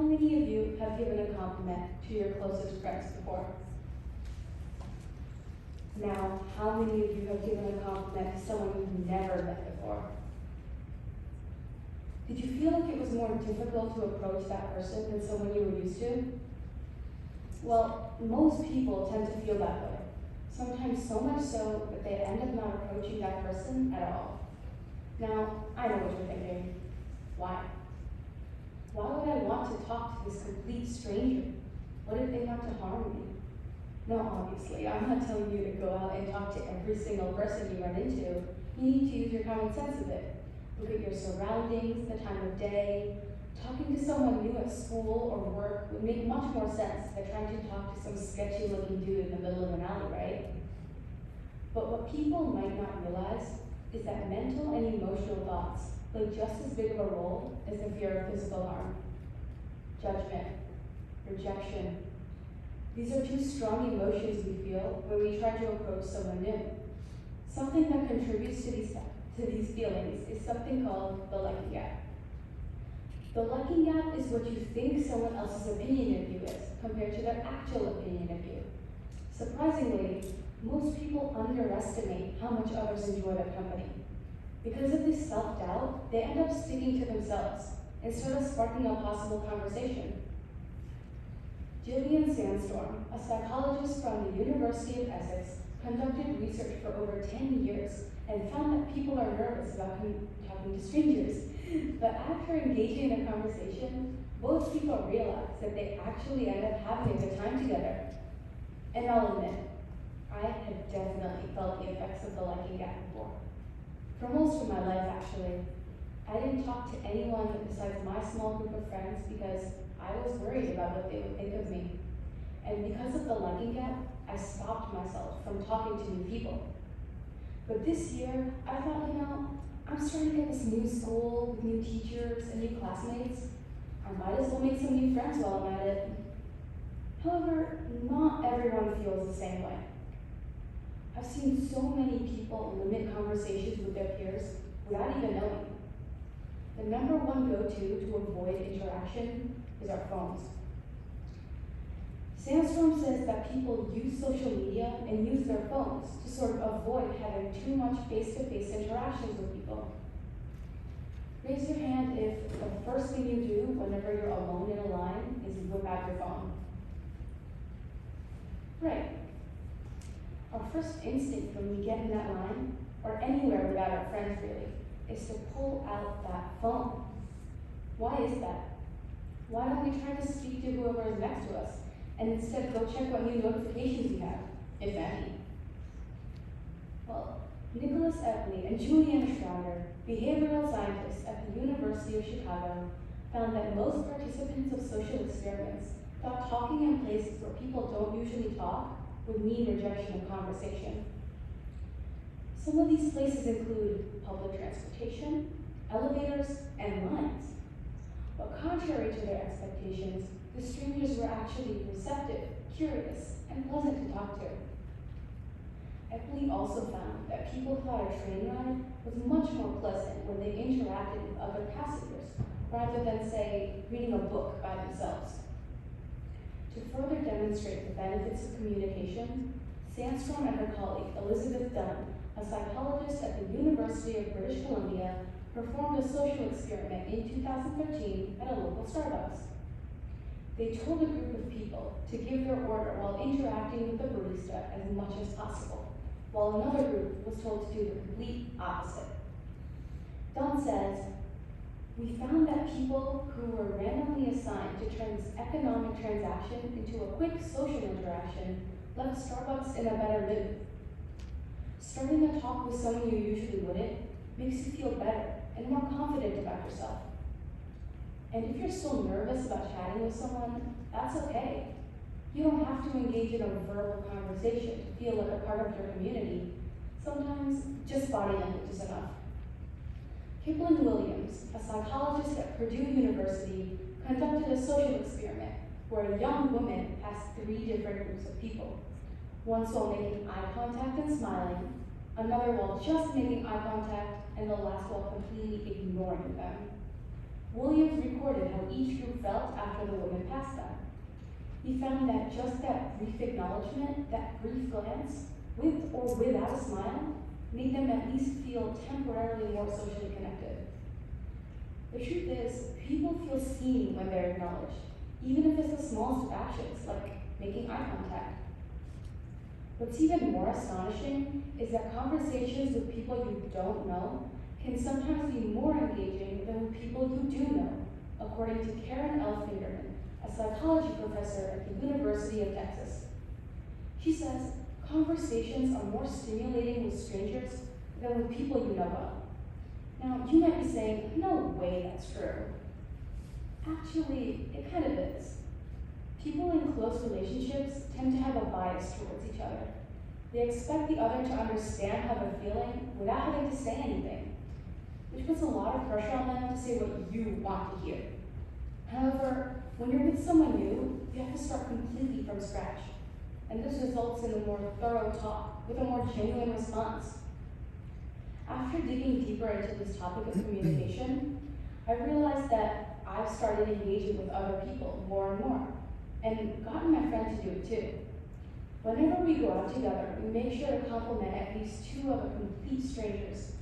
many of you have given a compliment to your closest friends before? Now, how many of you have given a compliment to someone you've never met before? Did you feel like it was more difficult to approach that person than someone you were used to? Well, most people tend to feel that way. Sometimes so much so that they end up not approaching that person at all. Now, I know what you're thinking. Why? Why would I want to talk to this complete stranger? What if they want to harm me? No, obviously, I'm not telling you to go out and talk to every single person you run into. You need to use your common sense a bit. Look at your surroundings, the time of day. Talking to someone new at school or work would make much more sense than trying to talk to some sketchy-looking dude in the middle of an alley, right? But what people might not realize is that mental and emotional thoughts play just as big of a role as the fear of physical harm. Judgment, rejection. These are two strong emotions we feel when we try to approach someone new. Something that contributes to these feelings is something called the liking gap. The liking gap is what you think someone else's opinion of you is compared to their actual opinion of you. Surprisingly, most people underestimate how much others enjoy their company. Because of this self-doubt, they end up sticking to themselves instead of sparking a possible conversation. Gillian Sandstorm, a psychologist from the University of Essex, conducted research for over 10 years and found that people are nervous about talking to strangers. But after engaging in a conversation, both people realize that they actually end up having a good time together. And I'll admit, I had definitely felt the effects of the liking gap before. For most of my life, actually, I didn't talk to anyone besides my small group of friends because I was worried about what they would think of me. And because of the liking gap, I stopped myself from talking to new people. But this year, I thought, I'm starting to get this new school with new teachers and new classmates. I might as well make some new friends while I'm at it. However, not everyone feels the same way. I've seen so many people limit conversations with their peers without even knowing. The number one go-to to avoid interaction is our phones. Sandstorm says that people use social media and use their phones to sort of avoid having too much face-to-face interactions with people. Raise your hand if the first thing you do whenever you're alone in a line is whip out your phone. Right. Our first instinct when we get in that line, or anywhere without our friends really, is to pull out that phone. Why is that? Why don't we try to speak to whoever is next to us and instead go check what new notifications you have, if any? Well, Nicholas Epley and Juliana Schreiber, behavioral scientists at the University of Chicago, found that most participants of social experiments thought talking in places where people don't usually talk would mean rejection of conversation. Some of these places include public transportation, elevators, and lines. But contrary to their expectations, the strangers were actually receptive, curious, and pleasant to talk to. Epley also found that people thought a train ride was much more pleasant when they interacted with other passengers, rather than, say, reading a book by themselves. To further demonstrate the benefits of communication, Sandstrom and her colleague, Elizabeth Dunn, a psychologist at the University of British Columbia, performed a social experiment in 2013 at a local Starbucks. They told a group of people to give their order while interacting with the barista as much as possible, while another group was told to do the complete opposite. Dunn says, "We found that people who were randomly assigned to turn this economic transaction into a quick social interaction left Starbucks in a better mood. Starting a talk with someone you usually wouldn't makes you feel better and more confident about yourself. And if you're still nervous about chatting with someone, that's okay. You don't have to engage in a verbal conversation to feel like a part of your community. Sometimes just body language is enough." Kipling Williams, a psychologist at Purdue University, conducted a social experiment where a young woman asked 3 different groups of people, once while making eye contact and smiling, another while just making eye contact, and the last while completely ignoring them. Williams recorded how each group felt after the woman passed them. He found that just that brief acknowledgement, that brief glance, with or without a smile, made them at least feel temporarily more socially connected. The truth is, people feel seen when they're acknowledged, even if it's the smallest of actions, like making eye contact. What's even more astonishing is that conversations with people you don't know can sometimes be more engaging than with people you do know, according to Karen L. Fingerman, a psychology professor at the University of Texas. She says, conversations are more stimulating with strangers than with people you know well. Now, you might be saying, no way that's true. Actually, it kind of is. People in close relationships tend to have a bias towards each other. They expect the other to understand how they're feeling without having to say anything, which puts a lot of pressure on them to say what you want to hear. However, when you're with someone new, you have to start completely from scratch, and this results in a more thorough talk with a more genuine response. After digging deeper into this topic of communication, I realized that I've started engaging with other people more and more, and gotten my friend to do it too. Whenever we go out together, we make sure to compliment at least two other complete strangers.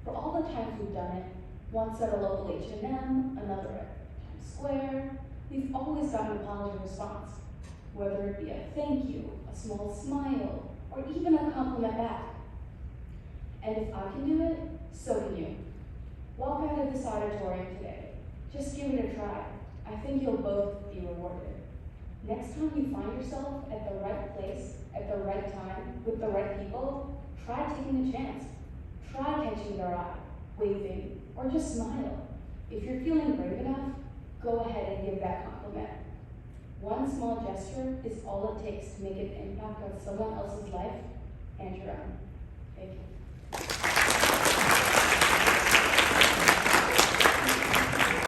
For all the times we've done it, once at a local H&M, another at Times Square, we've always gotten a positive response, whether it be a thank you, a small smile, or even a compliment back. And if I can do it, so can you. Walk out of this auditorium today. Just give it a try. I think you'll both be rewarded. Next time you find yourself at the right place, at the right time, with the right people, try taking a chance. Try catching their eye, waving, or just smile. If you're feeling brave enough, go ahead and give that compliment. One small gesture is all it takes to make an impact on someone else's life and your own. Thank you.